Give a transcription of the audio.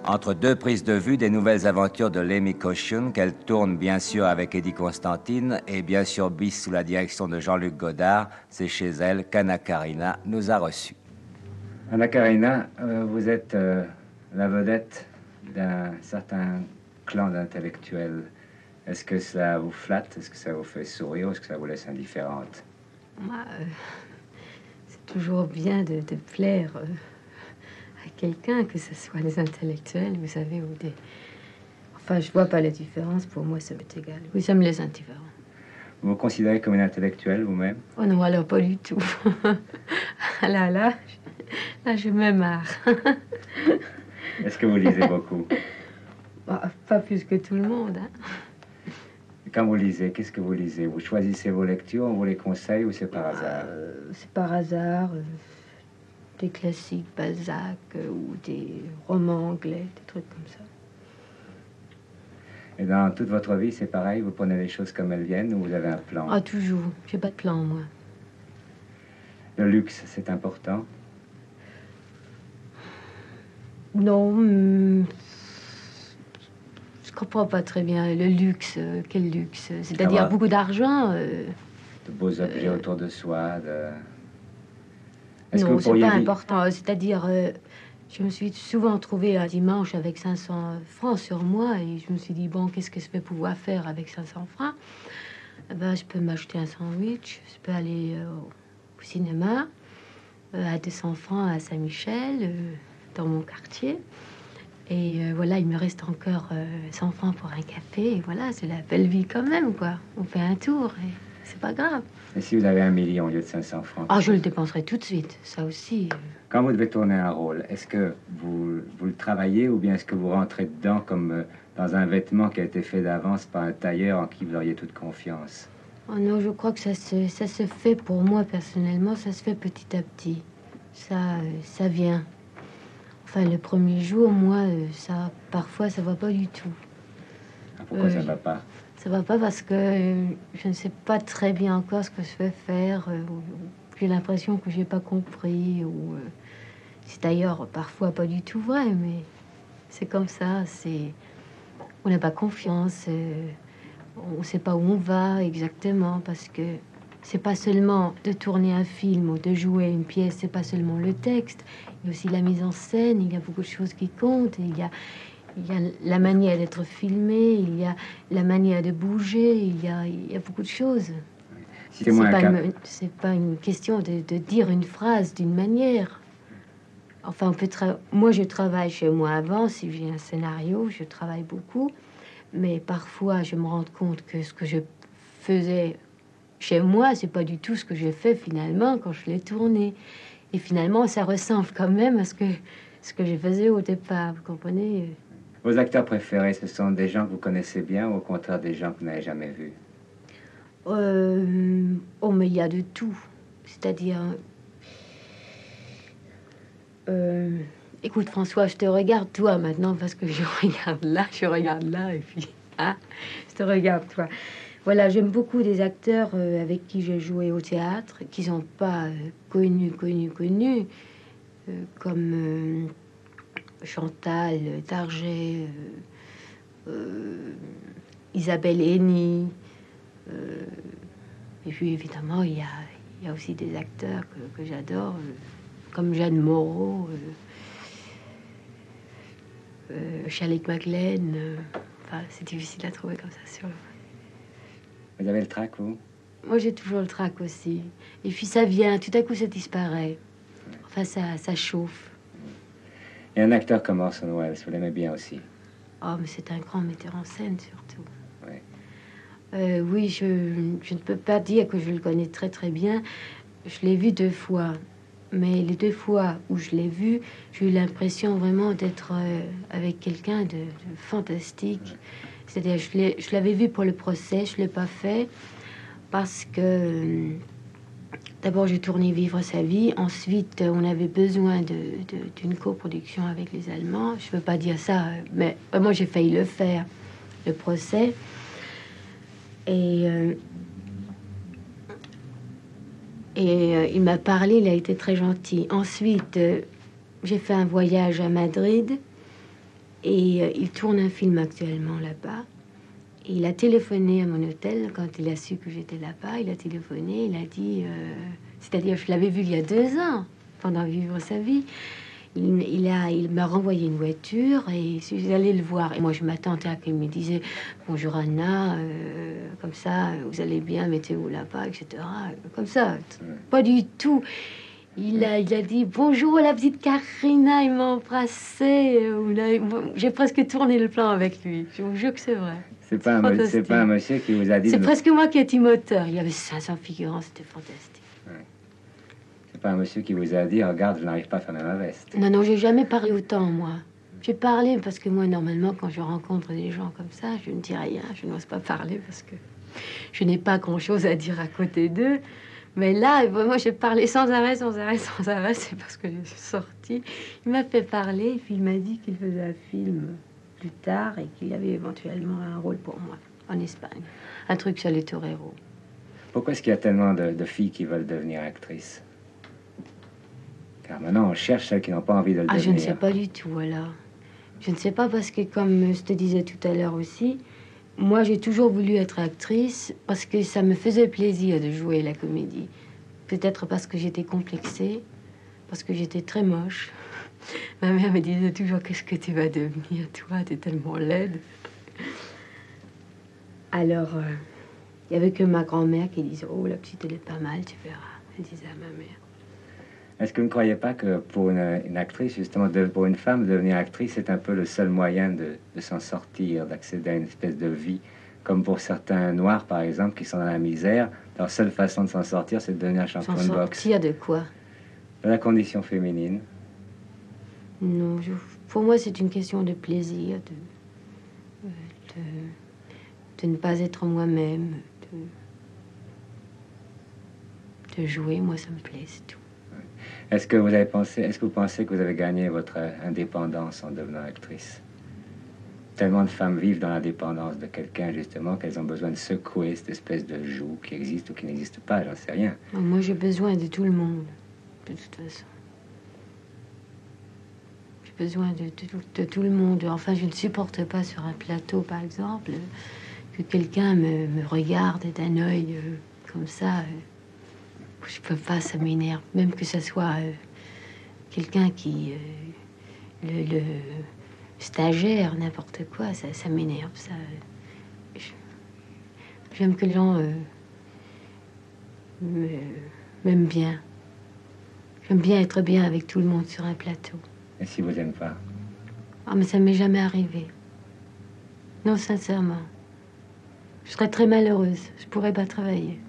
Entre deux prises de vue des nouvelles aventures de Lemmy Koshyun, qu'elle tourne bien sûr avec Eddie Constantine et bien sûr bis sous la direction de Jean-Luc Godard, c'est chez elle qu'Anna Karina nous a reçus. Anna Karina, vous êtes la vedette d'un certain clan d'intellectuels. Est-ce que ça vous flatte? Est-ce que ça vous fait sourire? Est-ce que ça vous laisse indifférente? Moi, c'est toujours bien de plaire à quelqu'un, que ce soit des intellectuels, vous savez, ou des... Enfin, je vois pas la différence. Pour moi, ça m'est égal. Oui, ça me laisse indifférent. Vous vous considérez comme une intellectuelle vous-même? Oh non, alors pas du tout. Là, je me marre. Est-ce que vous lisez beaucoup? Bah, pas plus que tout le monde, hein. Quand vous lisez, qu'est-ce que vous lisez? Vous choisissez vos lectures, on vous les conseille ou c'est par hasard? C'est par hasard. Des classiques, Balzac, ou des romans anglais, des trucs comme ça. Et dans toute votre vie, c'est pareil? Vous prenez les choses comme elles viennent ou vous avez un plan? Ah, toujours. J'ai pas de plan, moi. Le luxe, c'est important? Non, je comprends pas très bien. Le luxe, quel luxe? C'est-à-dire beaucoup d'argent? De beaux objets autour de soi, de... Non, c'est pas important. C'est-à-dire, je me suis souvent trouvée un dimanche avec 500 francs sur moi et je me suis dit, bon, qu'est-ce que je vais pouvoir faire avec 500 francs? Ben, je peux m'acheter un sandwich, je peux aller au cinéma à 200 francs à Saint-Michel, dans mon quartier. Et voilà, il me reste encore 100 francs pour un café. Et voilà, c'est la belle vie quand même, quoi. On fait un tour et c'est pas grave. Et si vous avez 1 million au lieu de 500 francs? Ah, je le dépenserai tout de suite, ça aussi. Quand vous devez tourner un rôle, est-ce que vous le travaillez ou bien est-ce que vous rentrez dedans comme dans un vêtement qui a été fait d'avance par un tailleur en qui vous auriez toute confiance? Oh non, je crois que ça se fait pour moi personnellement, ça se fait petit à petit. Ça vient. Enfin, le premier jour, moi, parfois, ça va pas du tout. Ah, pourquoi ça va pas? Ça va pas parce que je ne sais pas très bien encore ce que je vais faire. J'ai l'impression que j'ai pas compris. C'est d'ailleurs parfois pas du tout vrai, mais c'est comme ça. On n'a pas confiance. On sait pas où on va exactement parce que c'est pas seulement de tourner un film ou de jouer une pièce. C'est pas seulement le texte. Il y a aussi la mise en scène. Il y a beaucoup de choses qui comptent. Il y a la manière d'être filmé, il y a la manière de bouger, il y a beaucoup de choses. C'est pas une question de dire une phrase d'une manière. Enfin, moi, je travaille chez moi avant. Si j'ai un scénario, je travaille beaucoup. Mais parfois, je me rends compte que ce que je faisais chez moi, c'est pas du tout ce que j'ai fait finalement quand je l'ai tourné. Et finalement, ça ressemble quand même à ce que je faisais au départ. Vous comprenez? Vos acteurs préférés, ce sont des gens que vous connaissez bien ou au contraire des gens que vous n'avez jamais vus? Oh, mais il y a de tout. C'est-à-dire... écoute, François, je te regarde toi maintenant parce que je regarde là, et puis... Hein, je te regarde toi. Voilà, j'aime beaucoup des acteurs avec qui j'ai joué au théâtre, qui sont pas connus, comme... Chantal Target, Isabelle Henny, et puis évidemment il y a aussi des acteurs que j'adore, comme Jeanne Moreau, Shirley MacLaine. Enfin, c'est difficile à trouver comme ça sur le... Vous avez le trac, vous? Moi j'ai toujours le trac aussi, et puis ça vient, tout à coup ça disparaît. Enfin, ça chauffe. Et un acteur comme Orson Welles, vous l'aimez bien aussi? Oh, mais c'est un grand metteur en scène, surtout. Oui. Oui, je ne peux pas dire que je le connais très, très bien. Je l'ai vu 2 fois. Mais les 2 fois où je l'ai vu, j'ai eu l'impression vraiment d'être avec quelqu'un de fantastique. Oui. C'est-à-dire, je l'avais vu pour le procès, je ne l'ai pas fait parce que... D'abord, j'ai tourné Vivre sa vie. Ensuite, on avait besoin d'une coproduction avec les Allemands. Je ne veux pas dire ça, mais moi, j'ai failli le faire, le procès. Et il m'a parlé, il a été très gentil. Ensuite, j'ai fait un voyage à Madrid. Et il tourne un film actuellement là-bas. Et il a téléphoné à mon hôtel quand il a su que j'étais là-bas. Il a téléphoné, il a dit... c'est-à-dire, je l'avais vu il y a 2 ans, pendant Vivre sa vie. Il m'a renvoyé une voiture et je suis allée le voir. Et moi, je m'attendais à qu'il me disait bonjour Anna, comme ça, vous allez bien, mettez-vous là-bas, etc. Comme ça, pas du tout. Il a dit bonjour la petite Karina, il m'a embrassé. J'ai presque tourné le plan avec lui. Je vous jure que c'est vrai. C'est pas un monsieur qui vous a dit... C'est presque moi qui étais moteur. Il y avait 500 figurants, c'était fantastique. C'est pas un monsieur qui vous a dit, regarde, je n'arrive pas à fermer ma veste. Non, non, j'ai jamais parlé autant, moi. J'ai parlé parce que moi, normalement, quand je rencontre des gens comme ça, je ne dis rien, je n'ose pas parler parce que je n'ai pas grand-chose à dire à côté d'eux. Mais là, moi, j'ai parlé sans arrêt. C'est parce que je suis sortie. Il m'a fait parler, et puis il m'a dit qu'il faisait un film plus tard et qu'il y avait éventuellement un rôle pour moi en Espagne. Un truc sur les toreros. Pourquoi est-ce qu'il y a tellement de filles qui veulent devenir actrices? Car maintenant, on cherche celles qui n'ont pas envie de le devenir. Je ne sais pas du tout, alors. Je ne sais pas parce que, comme je te disais tout à l'heure aussi, moi, j'ai toujours voulu être actrice parce que ça me faisait plaisir de jouer la comédie. Peut-être parce que j'étais complexée, parce que j'étais très moche. Ma mère me disait toujours, qu'est-ce que tu vas devenir, toi, t'es tellement laide. Alors, il n'y avait que ma grand-mère qui disait, oh, la petite, elle est pas mal, tu verras. Elle disait à ma mère. Est-ce que vous ne croyez pas que pour une actrice, justement, pour une femme, devenir actrice, c'est un peu le seul moyen de s'en sortir, d'accéder à une espèce de vie, comme pour certains noirs, par exemple, qui sont dans la misère, leur seule façon de s'en sortir, c'est de devenir champion de boxe. Sortir de quoi? De la condition féminine. Non, pour moi, c'est une question de plaisir, de ne pas être moi-même, de jouer. Moi, ça me plaît, c'est tout. Est-ce que vous pensez que vous avez gagné votre indépendance en devenant actrice? Tellement de femmes vivent dans l'indépendance de quelqu'un, justement, qu'elles ont besoin de secouer cette espèce de joug qui existe ou qui n'existe pas, j'en sais rien. Moi, j'ai besoin de tout le monde, de toute façon. J'ai besoin de tout le monde. Enfin, je ne supporte pas sur un plateau, par exemple, que quelqu'un me regarde d'un œil comme ça. Je peux pas, ça m'énerve. Même que ce soit quelqu'un qui... le stagiaire, n'importe quoi, ça m'énerve. J'aime que les gens m'aiment bien. J'aime bien être bien avec tout le monde sur un plateau. Et si vous n'aimez pas? Ah, mais ça m'est jamais arrivé. Non, sincèrement. Je serais très malheureuse. Je pourrais pas travailler.